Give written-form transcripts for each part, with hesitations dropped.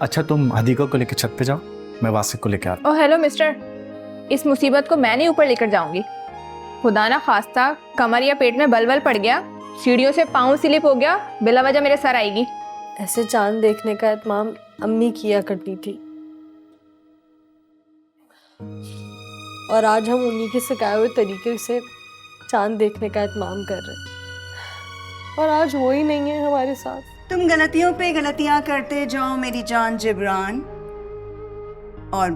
अच्छा तुम हदीका को लेकर छत पे जाओ, मैं वासिक को लेकर आता ओह हेलो मिस्टर, इस मुसीबत को मैं नहीं ऊपर लेकर जाऊंगी। खुदा ना खास्ता कमर या पेट में बलबल पड़ गया, सीढ़ियों से पाँव स्लिप हो गया, बिला वजह मेरे सर आएगी। ऐसे चांद देखने का एहतमाम अम्मी किया करती थी और आज हम उन्हीं के सिखाए हुए तरीके से चांद देखने का एहतमाम कर रहे हैं और आज वो ही नहीं है हमारे साथ। तुम गलतियों पे गलतियां करते जाओ मेरी जान जिब्रान, और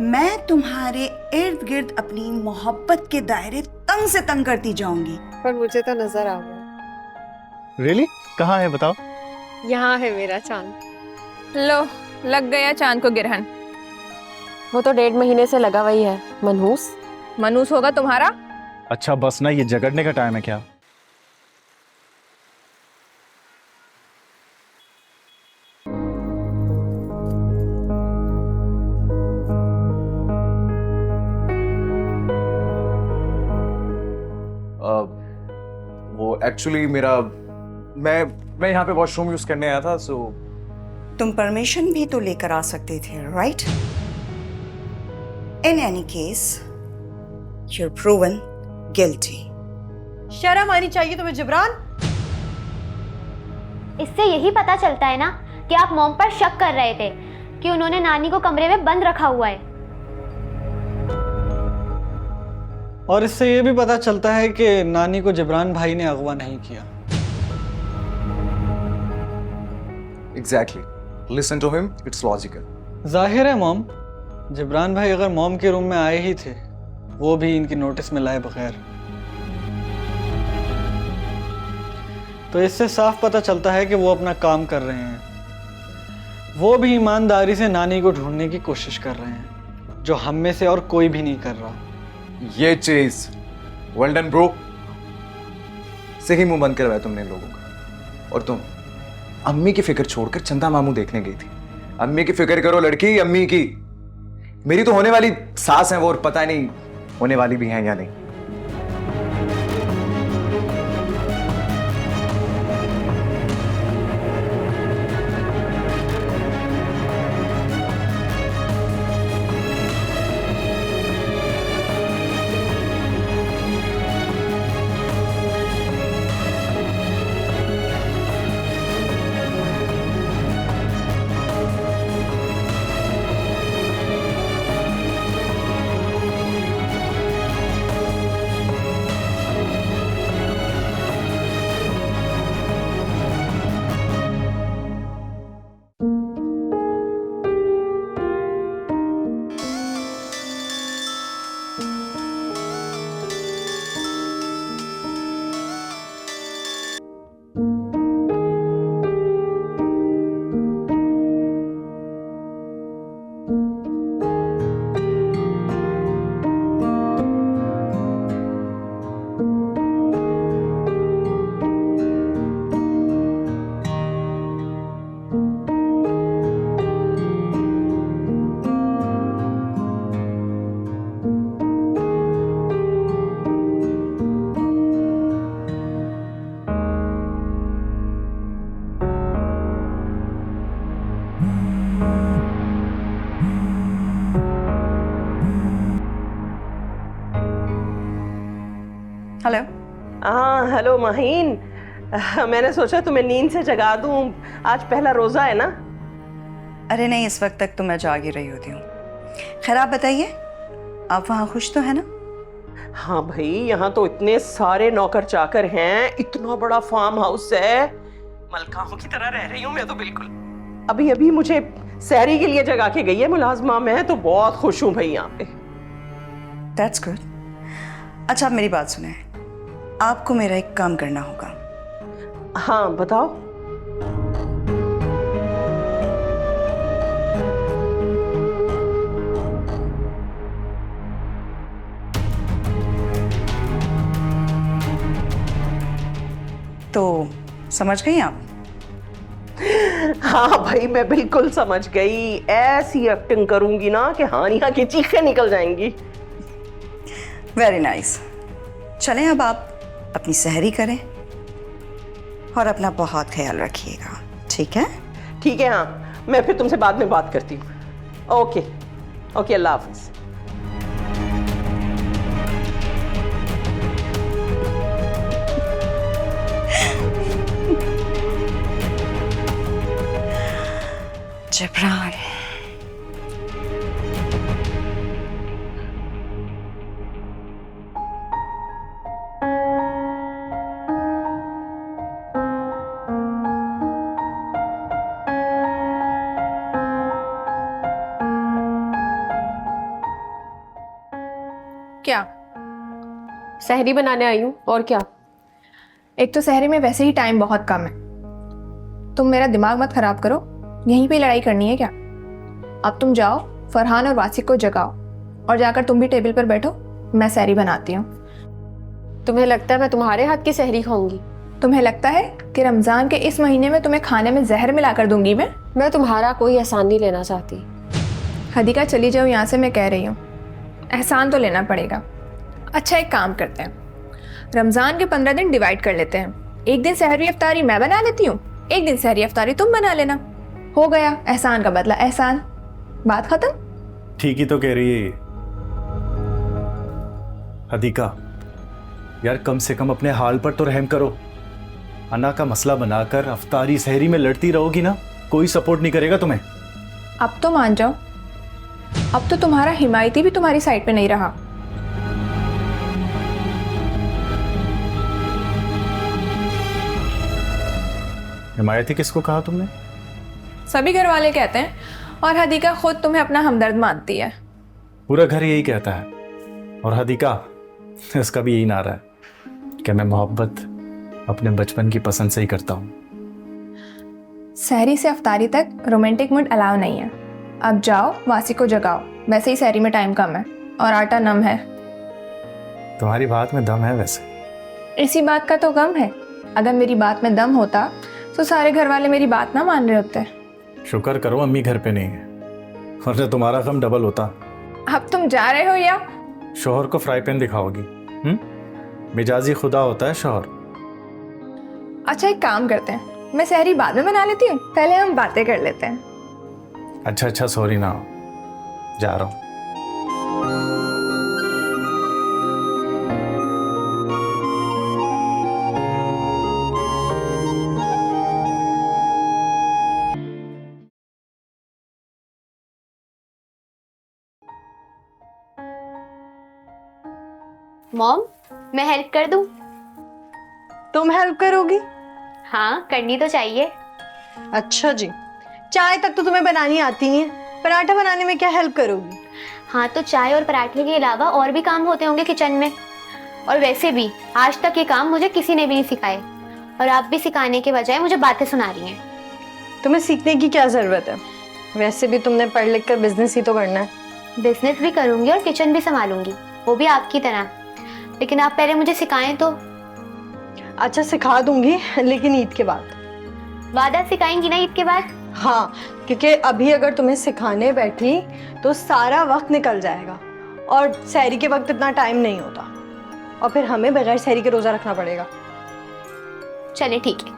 मैं तुम्हारे इर्द गिर्द अपनी मोहब्बत के दायरे तंग से तंग करती जाऊंगी। पर मुझे तो नजर आ गया। रियली? कहाँ है बताओ? यहाँ है मेरा चांद। लो लग गया चांद को गिरहन। वो तो 1.5 महीने से लगा हुआ ही है। मनहूस मनूस होगा तुम्हारा। अच्छा बस ना, ये झगड़ने का टाइम है क्या? वो एक्चुअली मैं यहाँ पे वॉशरूम यूज करने आया था, सो तुम परमिशन भी तो लेकर आ सकते थे, right? In any case you're proven guilty. शर्म आनी चाहिए तुम्हें जिब्रान। इससे यही पता चलता है ना कि आप मॉम पर शक कर रहे थे कि उन्होंने नानी को कमरे में बंद रखा हुआ है। और इससे ये भी पता चलता है कि नानी को जिब्रान भाई ने अगवा नहीं किया। Exactly, listen to him, it's logical. जाहिर है मॉम, जिब्रान भाई अगर मॉम के रूम में आए ही थे, वो भी इनकी नोटिस में लाए बगैर, तो इससे साफ पता चलता है कि वो अपना काम कर रहे हैं। वो भी ईमानदारी से नानी को ढूंढने की कोशिश कर रहे हैं, जो हम में से और कोई भी नहीं कर रहा। ये चीज वेल डन ब्रो। सही मुंह बंद करवाया तुमने इन लोगों का। और तुम अम्मी की फिक्र छोड़कर चंदा मामू देखने गई थी। अम्मी की फिक्र करो लड़की, अम्मी की। मेरी तो होने वाली सास है वो, और पता नहीं होने वाली भी हैं या नहीं। हेलो। हाँ हेलो माहीन, मैंने सोचा तुम्हें नींद से जगा दूं, आज पहला रोजा है ना। अरे नहीं, इस वक्त तक तो मैं जाग ही रही होती हूँ। खैर आप बताइए, आप वहाँ खुश तो है ना? हाँ भाई, यहाँ तो इतने सारे नौकर चाकर हैं, इतना बड़ा फार्म हाउस है, मलकाओं की तरह रह रही हूँ मैं तो बिल्कुल। अभी अभी मुझे सहरी के लिए जगा के गई है मुलाजमा, मैं तो बहुत खुश हूँ भाई यहाँ पे। That's good. अच्छा आप मेरी बात सुने, आपको मेरा एक काम करना होगा। हाँ बताओ। तो समझ गई आप? हाँ भाई मैं बिल्कुल समझ गई, ऐसी एक्टिंग करूंगी ना कि हानिया की चीखें निकल जाएंगी। Very nice. चलें अब आप अपनी सहरी करें और अपना बहुत ख्याल रखिएगा, ठीक है? ठीक है, हाँ, मैं फिर तुमसे बाद में बात करती हूँ। ओके ओके, अल्लाह हाफिज। जबरान, क्या? सहरी बनाने आई हूँ, और क्या? एक तो सहरी में वैसे ही टाइम बहुत कम है, तुम मेरा दिमाग मत खराब करो। यहीं पे लड़ाई करनी है क्या? अब तुम जाओ, फरहान और वासिक को जगाओ और जाकर तुम भी टेबल पर बैठो, मैं सहरी बनाती हूँ। तुम्हें लगता है मैं तुम्हारे हाथ की सहरी खाऊंगी? तुम्हें लगता है कि रमज़ान के इस महीने में तुम्हें खाने में जहर मिलाकर दूंगी मैं तुम्हारा कोई एहसान नहीं लेना चाहती। हदीका चली जाओ यहाँ से, मैं कह रही हूँ। एहसान तो लेना पड़ेगा। अच्छा, एक काम करते हैं, रमज़ान के 15 दिन डिवाइड कर लेते हैं। एक दिन सहरी अफ्तारी मैं बना लेती हूँ, एक दिन सहरी अफ्तारी तुम बना लेना। हो गया, एहसान का बदला एहसान, बात खत्म। ठीक ही तो कह रही है ये। हदीका यार, कम से कम अपने हाल पर तो रहम करो। अना का मसला बनाकर अफ्तारी सहरी में लड़ती रहोगी ना, कोई सपोर्ट नहीं करेगा तुम्हें। अब तो मान जाओ, अब तो तुम्हारा हिमायती भी तुम्हारी साइड पे नहीं रहा। हिमायती किसको कहा तुमने? सभी घर वाले कहते हैं, और हदीका खुद तुम्हें अपना हमदर्द मानती है। पूरा घर यही कहता है। और हदीका, इसका भी यही नारा है कि मैं मोहब्बत अपने बचपन की पसंद से ही करता हूँ। सहरी से अफ्तारी तक रोमांटिक मूड अलाउ नहीं है। अब जाओ, वासी को जगाओ, वैसे ही सहरी में टाइम कम है और आटा नम है। तुम्हारी बात में दम है वैसे। इसी बात का तो गम है। अगर मेरी बात में दम होता तो सारे घर वाले मेरी बात ना मान रहे होते। शुक्र करो अम्मी घर पे नहीं है, वरना तुम्हारा गम डबल होता। अब तुम जा रहे हो या? शोहर को फ्राई पैन दिखाओगी? मिजाजी खुदा होता है शोहर। अच्छा, एक काम करते हैं, मैं सहरी बाद में बना लेती हूँ, पहले हम बातें कर लेते हैं। अच्छा, सॉरी ना, जा रहा हूँ। मॉम, मैं हेल्प कर दूं? तुम हेल्प करोगी? हाँ, करनी तो चाहिए। अच्छा जी, चाय तक तो तुम्हें बनानी आती है, पराठा बनाने में क्या हेल्प करोगी? हाँ, तो चाय और पराठे के अलावा और भी काम होते होंगे किचन में। और वैसे भी आज तक ये काम मुझे किसी ने भी नहीं सिखाए, और आप भी सिखाने के बजाय मुझे बातें सुना रही हैं। तुम्हें सीखने की क्या जरूरत है? वैसे भी तुमने पढ़ लिख कर बिजनेस ही तो करना है। बिजनेस भी करूंगी और किचन भी संभालूंगी, वो भी आपकी तरह। लेकिन आप पहले मुझे सिखाएं तो। अच्छा, सिखा दूंगी, लेकिन ईद के बाद। वादा सिखाएंगी ना ईद के बाद? हाँ, क्योंकि अभी अगर तुम्हें सिखाने बैठी तो सारा वक्त निकल जाएगा और सहरी के वक्त इतना टाइम नहीं होता, और फिर हमें बगैर सहरी के रोजा रखना पड़ेगा। चले, ठीक है।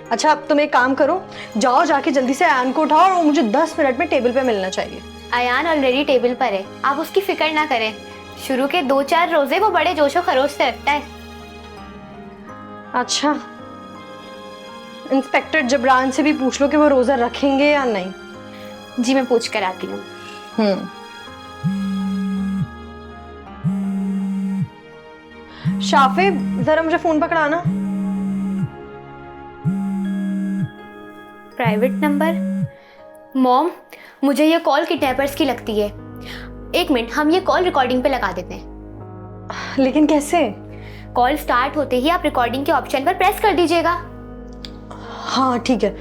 अच्छा, अब तुम एक काम करो, जाओ जाके जल्दी से आयन को उठाओ, और मुझे 10 मिनट में टेबल पे मिलना चाहिए। अयान ऑलरेडी टेबल पर है, आप उसकी फिक्र ना करें। शुरू के 2-4 रोजे वो बड़े जोशो खरोश से रखता है। अच्छा, इंस्पेक्टर जबरान से भी पूछ लो कि वो रोजा रखेंगे या नहीं। जी, मैं पूछ कर आती हूँ। शाफे, जरा मुझे फोन पकड़ाना। Private number? मॉम, मुझे ये कॉल किडनैपर्स की लगती है। एक मिनट, हम ये कॉल रिकॉर्डिंग पे लगा देते हैं। लेकिन कैसे? कॉल स्टार्ट होते ही आप रिकॉर्डिंग के ऑप्शन पर प्रेस कर दीजिएगा। हाँ, ठीक है।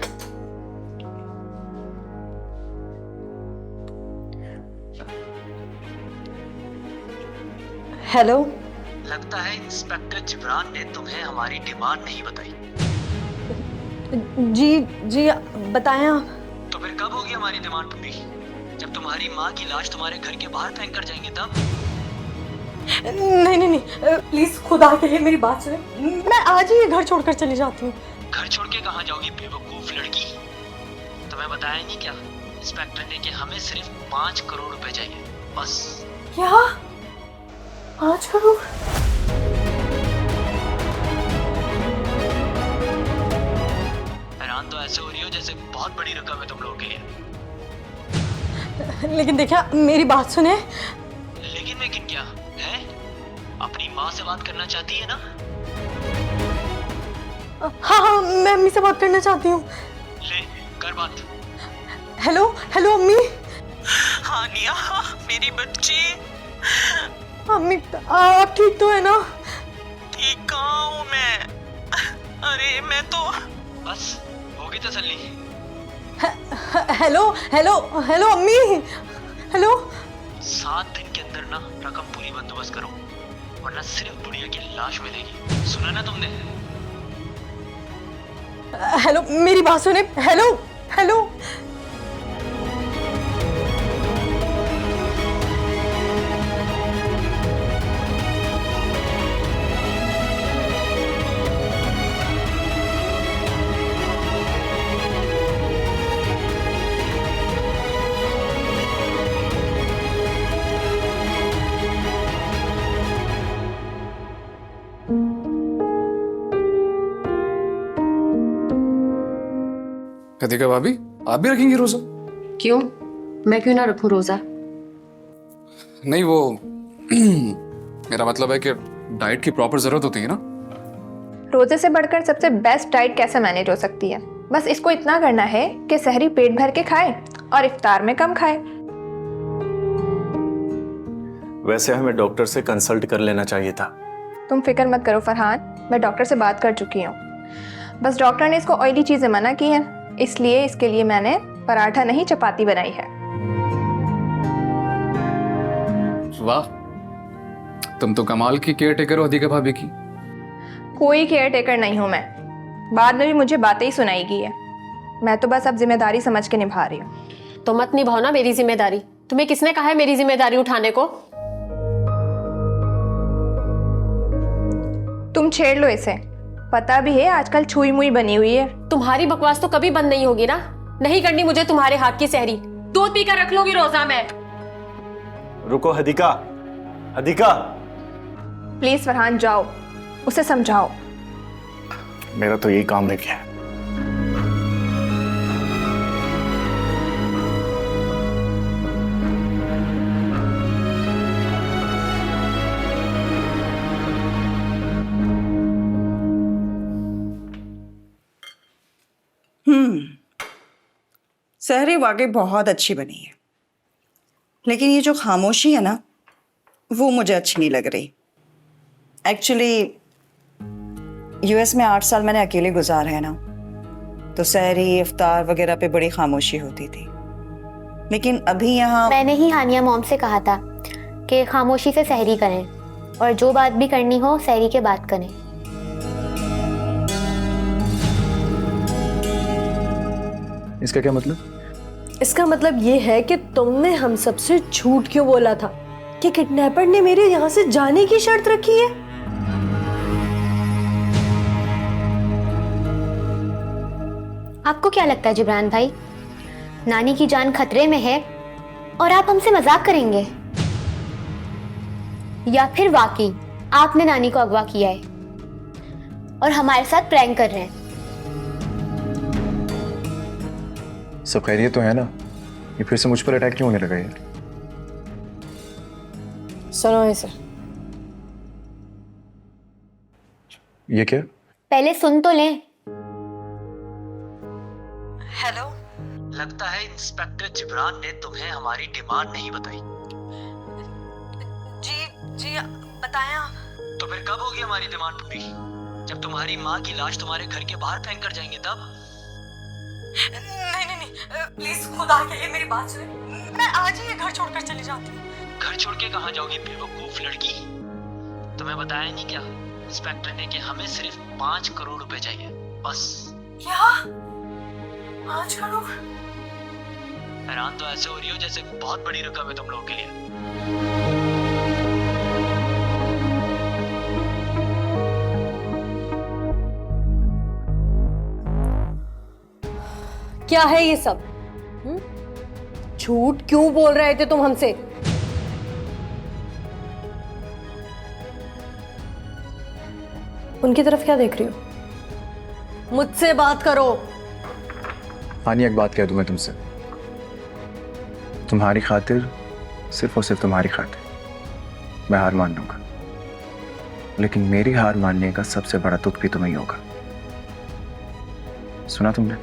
हेलो। लगता है इंस्पेक्टर जिब्रान ने तुम्हें हमारी डिमांड नहीं बताई। जी बताएं आप। तो फिर कब होगी हमारी डिमांड पूरी? जब तुम्हारी माँ की लाश तुम्हारे घर के बाहर फेंक कर जाएंगे तब? नहीं नहीं नहीं, प्लीज खुदा के लिए मेरी बात सुने, मैं आज ही ये घर छोड़कर चली जाती हूँ। घर छोड़ के कहाँ जाओगी बेवकूफ लड़की? तुम्हें बताया नहीं क्या इंस्पेक्टर ने कि हमें सिर्फ 5 करोड़ रुपए चाहिए, बस। क्या 5 करोड़? हैरान तो ऐसे हो रही हो जैसे बहुत बड़ी रकम है तुम लोगों के लिए। लेकिन देखिए मेरी बात सुने। लेकिन क्या है? अपनी माँ से बात करना चाहती है ना? हाँ हाँ, मैं अम्मी से बात करना चाहती हूँ। ले कर बात। हेलो हेलो अम्मी। हाँ निया, मेरी बच्ची। अम्मी आप ठीक तो है ना? ठीक कहाँ हूँ मैं? अरे मैं तो बस होगी तसल्ली। हेलो हेलो हेलो अम्मी, हेलो। 7 दिन के अंदर ना रकम पूरी बंदोबस्त करो, वरना सिर्फ बुढ़िया की लाश मिलेगी। सुना ना तुमने? हेलो मेरी बात सुने। Hello hello. कदिका भाभी, आप भी रखेंगी रोजा? क्यों? मैं क्यों ना रखूं रोजा? नहीं वो मेरा मतलब है कि डाइट की प्रॉपर जरूरत होती है ना। रोजे से बढ़कर सबसे बेस्ट डाइट कैसे मैनेज हो सकती है? बस इसको इतना करना है कि सहरी पेट भर के खाए और इफ्तार में कम खाए। वैसे हमें डॉक्टर से कंसल्ट कर लेना चाहिए था। तुम फिक्र मत करो फरहान, मैं डॉक्टर से बात कर चुकी हूँ। बस डॉक्टर ने इसको ऑयली चीज़ें मना की हैं, इसलिए इसके लिए मैंने पराठा नहीं चपाती बनाई है। वाह, तुम तो कमाल की केयर टेकर हो अधिका भाभी की। कोई केयर टेकर नहीं हूँ मैं, बाद में भी मुझे बातें ही सुनाई है। मैं तो बस अब जिम्मेदारी समझ के निभा रही हूँ। तो मत निभाओ ना मेरी जिम्मेदारी। तुम्हें किसने कहा है मेरी जिम्मेदारी उठाने को? तुम छेड़ लो इसे, पता भी है आजकल छुई मुई बनी हुई है। तुम्हारी बकवास तो कभी बंद नहीं होगी ना। नहीं करनी मुझे तुम्हारे हाथ की सहरी, दूध पीकर रख लूंगी रोजा में। रुको हदीका, हदीका। प्लीज फरहान जाओ, उसे समझाओ। मेरा तो यही काम रह गया है। सहरी वाकई बहुत अच्छी बनी है, लेकिन ये जो खामोशी है ना, वो मुझे अच्छी नहीं लग रही। एक्चुअली यूएस में 8 साल मैंने अकेले गुजारे हैं ना, तो सहरी इफ्तार वगैरह पे बड़ी खामोशी होती थी, लेकिन अभी यहाँ मैंने ही हानिया मॉम से कहा था कि खामोशी से सहरी करें और जो बात भी करनी हो सहरी के बात करें। इसका क्या मतलब? इसका मतलब ये है कि तुमने हम सबसे झूठ क्यों बोला था कि किडनैपर ने मेरे यहाँ से जाने की शर्त रखी है। आपको क्या लगता है जिब्रान भाई, नानी की जान खतरे में है और आप हमसे मजाक करेंगे? या फिर वाकई आपने नानी को अगवा किया है और हमारे साथ प्रैंक कर रहे हैं? सब खैरियत तो है ना? ये फिर से मुझ पर अटैक क्यों होने लगा यार? सुनो इसे। ये क्या? पहले सुन तो लें। हेलो। लगता है इंस्पेक्टर जिब्रान ने तुम्हें हमारी डिमांड नहीं बताई। जी बताया। तो फिर कब होगी हमारी डिमांड पूरी? जब तुम्हारी माँ की लाश तुम्हारे घर के बाहर फेंक कर जाएंगे तब? नहीं, प्लीज खुदा के लिए मेरी बात सुने, मैं आज ही ये घर छोड़कर चली जाती हूँ। घर छोड़ के कहाँ जाओगी बेवकूफ लड़की? तुम्हें बताया नहीं क्या इंस्पेक्टर ने कि हमें सिर्फ 5 करोड़ रुपए चाहिए, बस। क्या 5 करोड़? हैरान तो ऐसे हो रही हो जैसे बहुत बड़ी रकम है तुम लोगों के लिए। क्या है ये सब? झूठ क्यों बोल रहे थे तुम हमसे? उनकी तरफ क्या देख रही हो? मुझसे बात करो। हानी, एक बात कह दूं मैं तुमसे, तुम्हारी खातिर, सिर्फ और सिर्फ तुम्हारी खातिर मैं हार मान लूंगा, लेकिन मेरी हार मानने का सबसे बड़ा दुख भी तुम्हें ही होगा। सुना तुमने?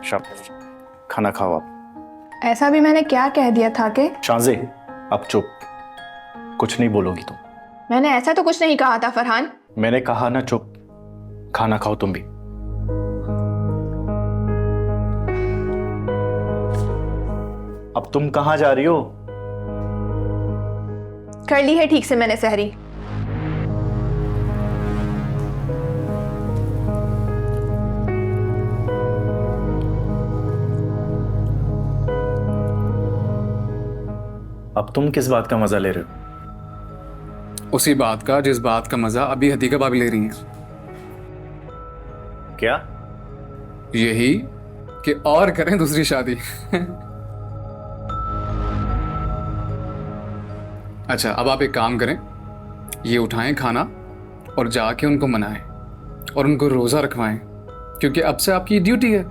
शाबाश, खाना खाओ आप। ऐसा भी मैंने क्या कह दिया था कि शांजे, अब चुप, कुछ नहीं बोलोगी तुम। मैंने ऐसा तो कुछ नहीं कहा था फरहान। मैंने कहा ना चुप, खाना खाओ तुम भी। अब तुम कहां जा रही हो? कर ली है ठीक से मैंने सहरी। अब तुम किस बात का मजा ले रहे हो? उसी बात का जिस बात का मजा अभी हदीका भाभी ले रही हैं। क्या? यही कि और करें दूसरी शादी। अच्छा, अब आप एक काम करें, ये उठाएं खाना और जाके उनको मनाएं और उनको रोजा रखवाएं, क्योंकि अब से आपकी ड्यूटी है।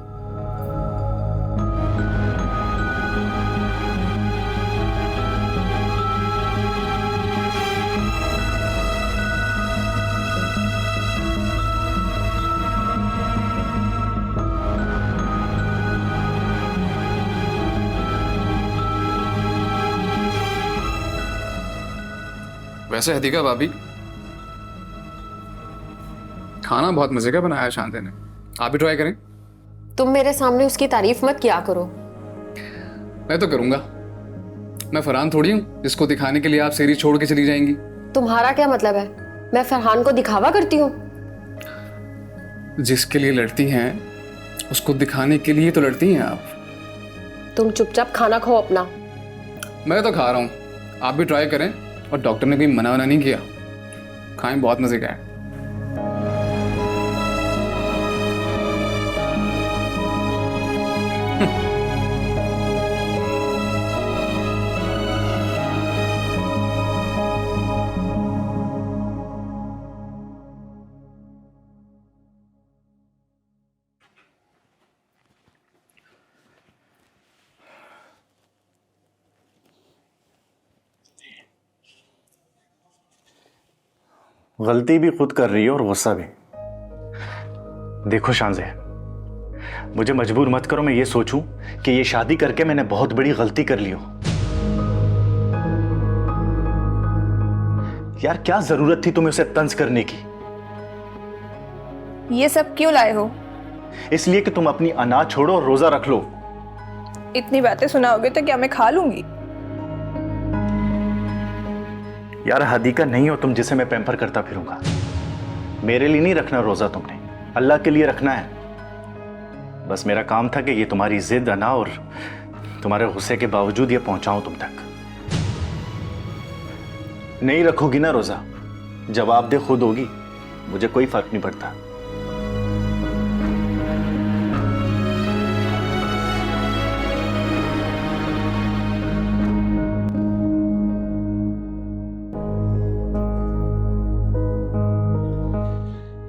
वैसे हदीका भाभी, खाना बहुत मजे का बनाया है शांति ने, आप भी ट्राई करें। तुम मेरे सामने उसकी तारीफ मत किया करो। मैं तो करूंगा, मैं फरहान थोड़ी हूं जिसको दिखाने के लिए आप सेरी छोड़ के चली जाएंगी। तुम्हारा क्या मतलब है? मैं फरहान को दिखावा करती हूँ? जिसके लिए लड़ती हैं उसको दिखाने के लिए तो लड़ती हैं आप। तुम चुपचाप खाना खाओ अपना। मैं तो खा रहा हूं, आप भी ट्राई करें, और डॉक्टर ने कोई मना वना नहीं किया। खाएं, बहुत मजे का है। गलती भी खुद कर रही है और गुस्सा भी। देखो शांजे, मुझे मजबूर मत करो मैं ये सोचूं कि ये शादी करके मैंने बहुत बड़ी गलती कर ली हो। यार, क्या जरूरत थी तुम्हें उसे तंज करने की? ये सब क्यों लाए हो? इसलिए कि तुम अपनी अनाज छोड़ो और रोजा रख लो। इतनी बातें सुनाओगे तो क्या मैं खा लूंगी? यार, हदीका नहीं हो तुम जिसे मैं पैम्पर करता फिरूंगा। मेरे लिए नहीं रखना रोजा तुमने, अल्लाह के लिए रखना है। बस मेरा काम था कि ये तुम्हारी जिद अना और तुम्हारे गुस्से के बावजूद ये पहुंचाऊं तुम तक। नहीं रखोगी ना रोजा, जवाबदेह खुद होगी, मुझे कोई फर्क नहीं पड़ता।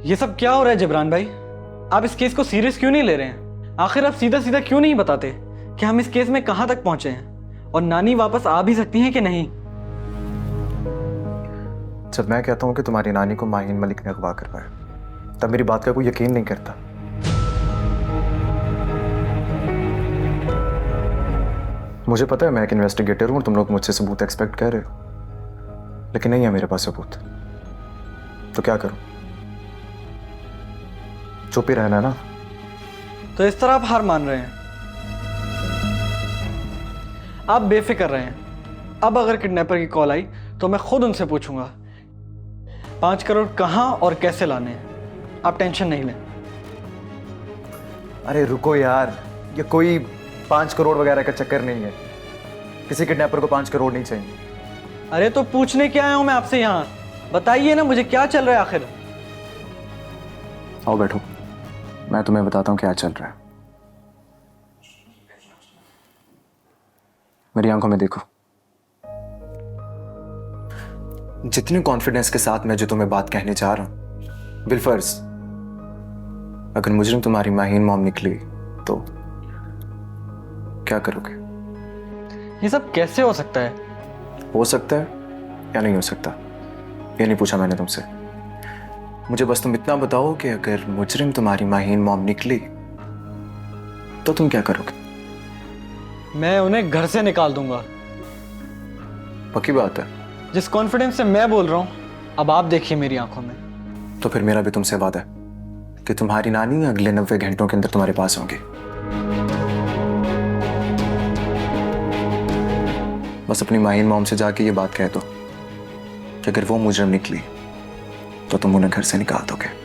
ये सब क्या हो रहा है जिब्रान भाई? आप इस केस को सीरियस क्यों नहीं ले रहे हैं? आखिर आप सीधा सीधा क्यों नहीं बताते कि हम इस केस में कहां तक पहुंचे हैं और नानी वापस आ भी सकती हैं कि नहीं? जब मैं कहता हूं कि तुम्हारी नानी को माहिन मलिक ने अगवा करवाया, तब मेरी बात का कोई यकीन नहीं करता। मुझे पता है मैं एक इन्वेस्टिगेटर हूं और तुम लोग मुझसे सबूत एक्सपेक्ट कर रहे हो, लेकिन नहीं है मेरे पास सबूत। तो क्या करूं? चुप ही रहना ना। तो इस तरह आप हार मान रहे हैं? आप बेफिक्र रहें। अब अगर किडनैपर की कॉल आई तो मैं खुद उनसे पूछूंगा 5 करोड़ कहाँ और कैसे लाने हैं। आप टेंशन नहीं लें। अरे रुको यार, ये कोई 5 करोड़ वगैरह का चक्कर नहीं है। किसी किडनैपर को 5 करोड़ नहीं चाहिए। अरे तो पूछने क्या आया हूं मैं आपसे यहाँ? बताइए ना मुझे क्या चल रहा है आखिर। आओ बैठो, मैं तुम्हें बताता हूँ क्या चल रहा है। मेरी आंखों में देखो। जितने कॉन्फिडेंस के साथ मैं जो तुम्हें बात कहने जा रहा हूं, बिलफर्ज अगर मुजरिम तुम्हारी माहीन मॉम निकली तो क्या करोगे? ये सब कैसे हो सकता है? हो सकता है या नहीं हो सकता, ये नहीं पूछा मैंने तुमसे। मुझे बस तुम इतना बताओ कि अगर मुजरिम तुम्हारी माहीन मॉम निकली तो तुम क्या करोगे? मैं उन्हें घर से निकाल दूंगा। पक्की बात है? जिस कॉन्फिडेंस से मैं बोल रहा हूं, अब आप देखिए मेरी आंखों में। तो फिर मेरा भी तुमसे वादा है कि तुम्हारी नानी अगले 90 घंटों के अंदर तुम्हारे पास होंगी। बस अपनी माहीन मॉम से जाके ये बात कह दो कि अगर वो मुजरिम निकली तो तुम उन्हें घर से निकाल दोगे।